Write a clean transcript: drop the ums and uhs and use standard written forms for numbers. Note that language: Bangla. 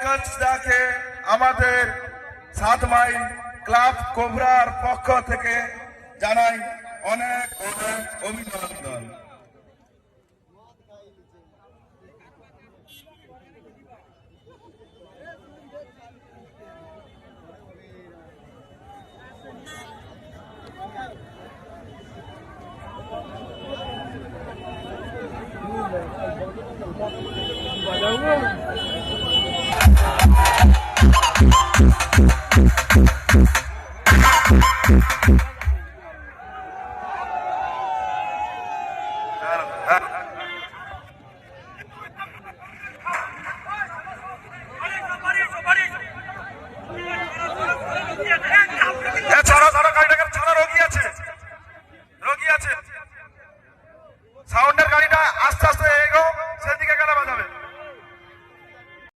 পঙ্কজদাকে আমাদের 7 মাইল ক্লাব কোবরার পক্ষ থেকে জানাই অনেক অনেক অভিনন্দন। সাউন্ডের গাড়িটা আস্তে আস্তে